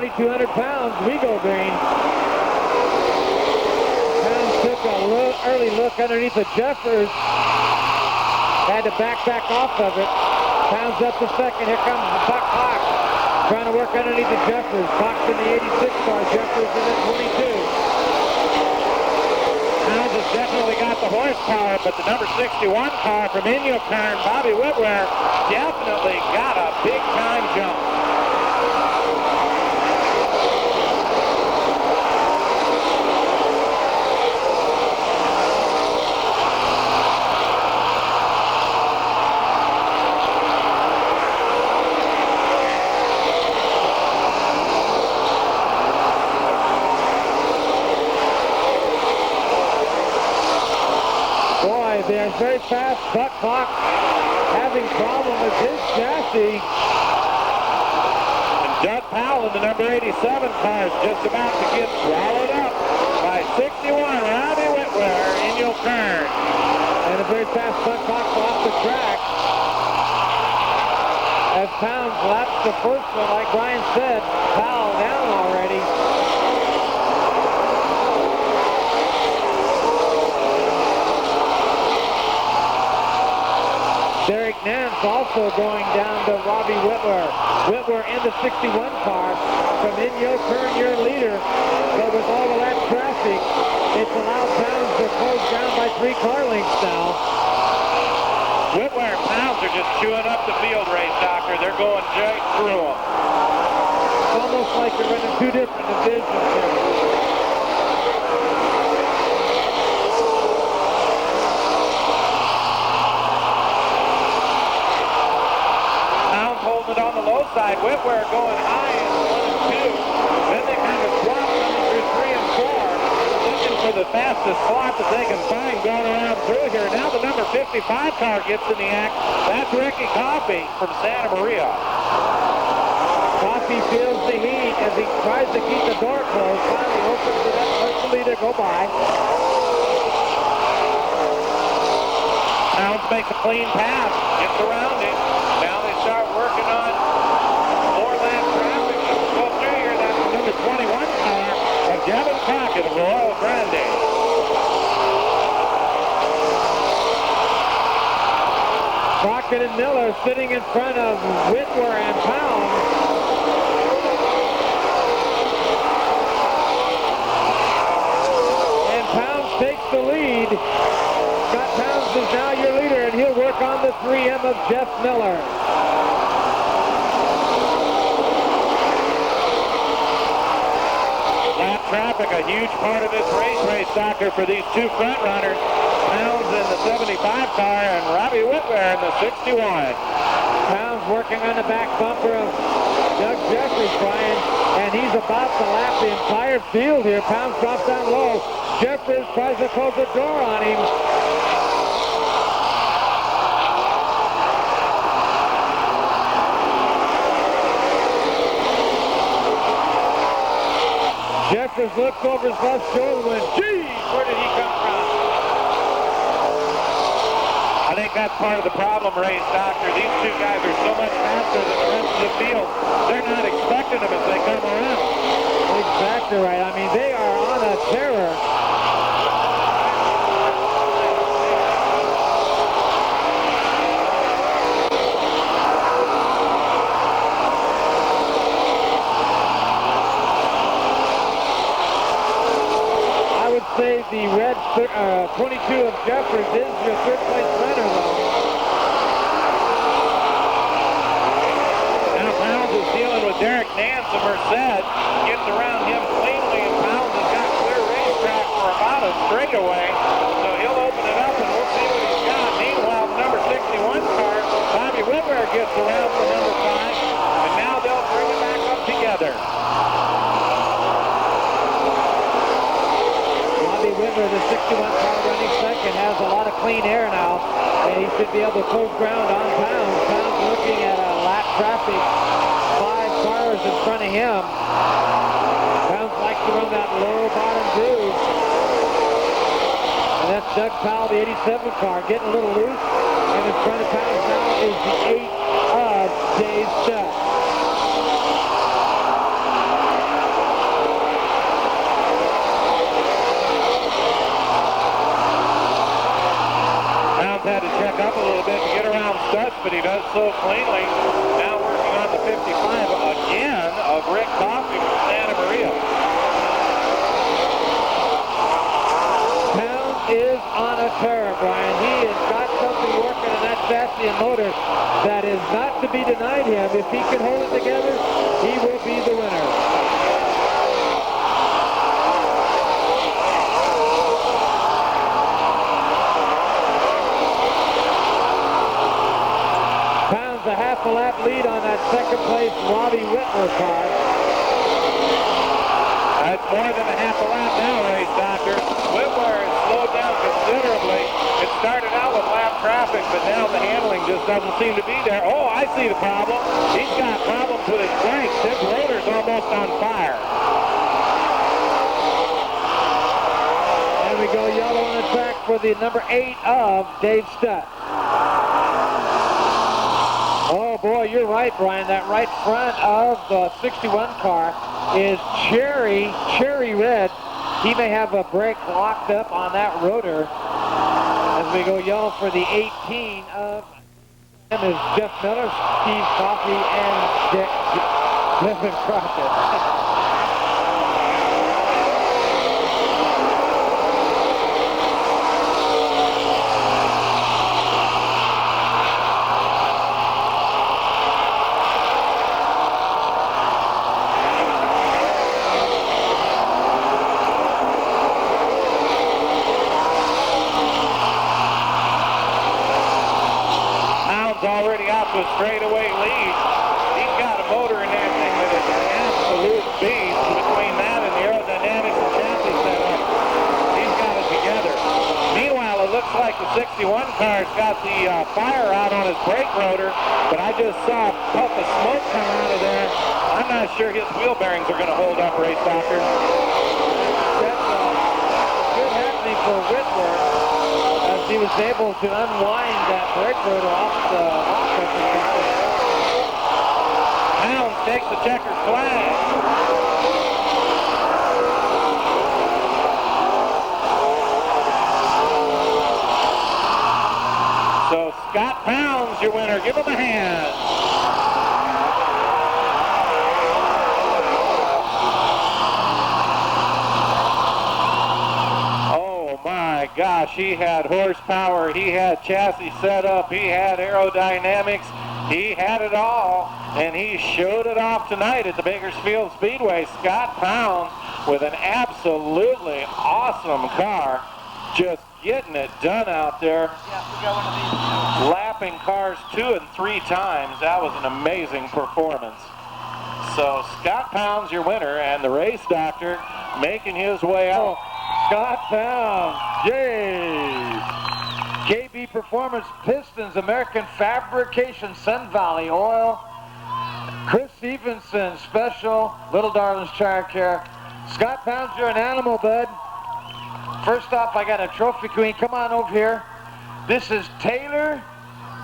200 pounds, we go green. Pounds took a early look underneath the Jeffers. Had to back off of it. Pounds up to second. Here comes Buck Hawk. Trying to work underneath the Jeffers. Hawk's in the 86 car. Jeffers in the 22. Pounds has definitely got the horsepower, but the number 61 car from Inyokarn, Bobby Whitwer, definitely got a big-time jump. They're very fast. Buck Hawk having problem with his chassis. And Doug Powell in the number 87 car is just about to get swallowed up by 61 Robbie Whitwer in Inyokarn. And a very fast Buck Hawk off the track. As Pounds laps the first one, like Brian said, Powell down already. Derek Nance also going down to Robbie Whitwer. Whitwer in the 61 car from Inyokarn, your leader. But with all of that traffic, it's allowed Pounds to close down by 3 car lengths now. Whitwer and Pounds are just chewing up the field race, Doctor. They're going straight through them. It's almost like they're running 2 different divisions here. On the low side, Whitwer going high in 1 and 2. Then they kind of swap coming through 3 and 4, looking for the fastest slot that they can find going around through here. Now the number 55 car gets in the act. That's Ricky Coffey from Santa Maria. Coffey feels the heat as he tries to keep the door closed. Finally opens it up, lets the leader go by. Pounds makes a clean pass, gets around it. Now they start working on more lap traffic. Let's go through here. That's the number 21 car of Devin Crockett of Royal Grande. Crockett and Miller sitting in front of Whitwer and Pounds. And Pounds takes the lead. Scott Pounds is now your leader, and he'll work on the 3M of Jeff Miller. Lap traffic, a huge part of this race, Doctor, for these 2 front runners. Pounds in the 75 car and Robbie Whitwer in the 61. Pounds working on the back bumper of Doug Jeffries, Brian, and he's about to lap the entire field here. Pounds drops down low. Jeffries tries to close the door on him. Jeffers looks over his left shoulder and went, geez, where did he come from? I think that's part of the problem, Ray's Doctor. These 2 guys are so much faster than the rest of the field. They're not expecting them as they come around. Exactly right. I mean, they are on a terror. Say the red 22 of Jeffers is your 3rd place runner, though. Now Pounds is dealing with Derek Nance of Merced. Gets around him cleanly, and Pounds has got clear racetrack for about a straightaway. So he'll open it up, and we'll see what he's got. Meanwhile, the number 61 car, Bobby Whitwer, gets around the number 5, and now they'll bring it back up together. Whitwer, the 61 car running second, has a lot of clean air now, and he should be able to close ground on Pounds. Pounds looking at a lap traffic, 5 cars in front of him. Pounds likes to run that low bottom groove. And that's Doug Powell, the 87 car, getting a little loose, and in front of Pounds now is the 8 of Dave Shutt. so cleanly. Now working on the 55 again of Rick Coffey from Santa Maria. Pounds is on a tear, Brian. He has got something working in that chassis and motor that is not to be denied him. If he can hold it together, he will be the winner. Pounds a half a lap lead on that second place Robbie Whitmer car. That's more than a half a lap now, race doctor. Whitmer has slowed down considerably. It started out with lap traffic, but now the handling just doesn't seem to be there. Oh, I see the problem. He's got problems with his brakes. His rotor's almost on fire. And we go yellow on the track for the number 8 of Dave Stutt. Oh boy, you're right, Brian. That right front of the 61 car is cherry red. He may have a brake locked up on that rotor. As we go yellow for the 18 of him is Jeff Miller, Steve Coffey, and Dick Devin Crockett. Already out to a straightaway lead. He's got a motor in that thing that is an absolute beast. Between that and the aerodynamics and chassis setup, he's got it together. Meanwhile, it looks like the 61 car's got the fire out on his brake rotor, but I just saw a puff of smoke come out of there. I'm not sure his wheel bearings are going to hold up, race doctor. That's good happening for Whitmer. He was able to unwind that brake rotor off the off-country. Pounds takes the checkered flag. So Scott Pounds, your winner. Give him a hand. Gosh, he had horsepower, he had chassis setup, he had aerodynamics, he had it all, and he showed it off tonight at the Bakersfield Speedway. Scott Pounds with an absolutely awesome car, just getting it done out there. Yeah, we got one of these. Lapping cars 2 and 3 times. That was an amazing performance. So Scott Pounds, your winner, and the race doctor making his way out. Scott Pounds, yay! KB Performance Pistons, American Fabrication, Sun Valley Oil, Chris Stevenson, Special, Little Darling's Child Care. Scott Pounds, you're an animal, bud. First off, I got a trophy queen. Come on over here. This is Taylor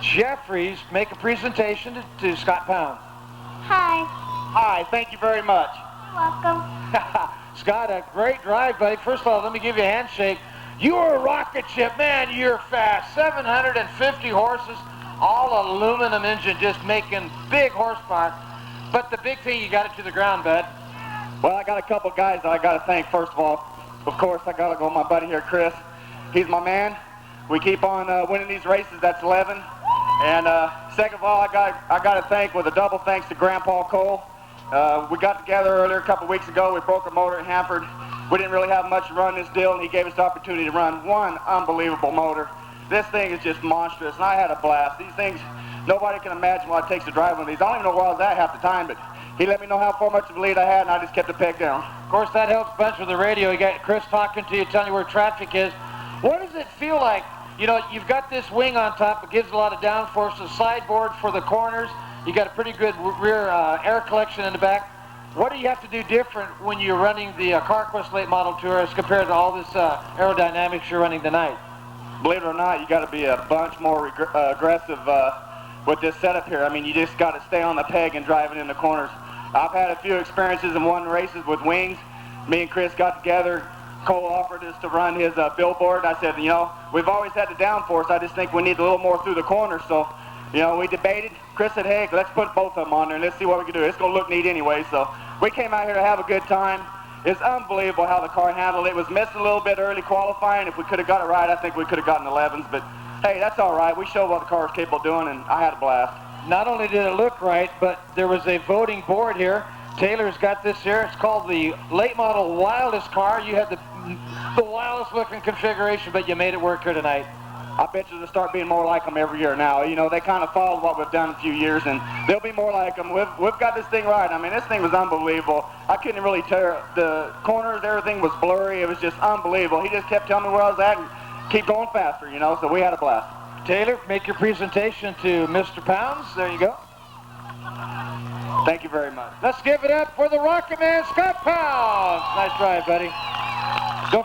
Jeffries. Make a presentation to Scott Pounds. Hi. Hi, thank you very much. You're welcome. Scott, a great drive, buddy. First of all, let me give you a handshake. You're a rocket ship, man. You're fast. 750 horses, all aluminum engine, just making big horsepower. But the big thing, you got it to the ground, bud. Well, I got a couple guys that I got to thank. First of all, of course, I got to go with my buddy here, Chris. He's my man. We keep on winning these races. That's 11. And second of all, I got to thank with a double thanks to Grandpa Cole. We got together earlier a couple weeks ago. We broke a motor at Hanford. We didn't really have much to run this deal, and he gave us the opportunity to run one unbelievable motor. This thing is just monstrous, and I had a blast. These things, nobody can imagine what it takes to drive one of these. I don't even know where I was at half the time, but he let me know how far much of a lead I had, and I just kept the peg down. Of course, that helps a bunch with the radio. You got Chris talking to you, telling you where traffic is. What does it feel like? You know, you've got this wing on top. It gives a lot of downforce. The sideboard for the corners. You got a pretty good rear air collection in the back. What do you have to do different when you're running the CarQuest Late Model Tour as compared to all this aerodynamics you're running tonight? Believe it or not, you got to be a bunch more aggressive with this setup here. I mean, you just got to stay on the peg and drive it in the corners. I've had a few experiences and won races with wings. Me and Chris got together. Cole offered us to run his billboard. I said, you know, we've always had the downforce. I just think we need a little more through the corners. So, You know, we debated. Chris said, hey, let's put both of them on there and let's see what we can do. It's going to look neat anyway. So we came out here to have a good time. It's unbelievable how the car handled it. It was missing a little bit early qualifying. If we could have got it right, I think we could have gotten 11s. But, hey, that's all right. We showed what the car was capable of doing, and I had a blast. Not only did it look right, but there was a voting board here. Taylor's got this here. It's called the late model wildest car. You had the wildest looking configuration, but you made it work here tonight. I bet you they'll start being more like them every year now. You know, they kind of followed what we've done a few years, and they'll be more like them. We've got this thing right. I mean, this thing was unbelievable. I couldn't really tell. The corners, everything was blurry. It was just unbelievable. He just kept telling me where I was at and keep going faster, you know, so we had a blast. Taylor, make your presentation to Mr. Pounds. There you go. Thank you very much. Let's give it up for the Rocket Man, Scott Pounds. Nice drive, buddy. Don't forget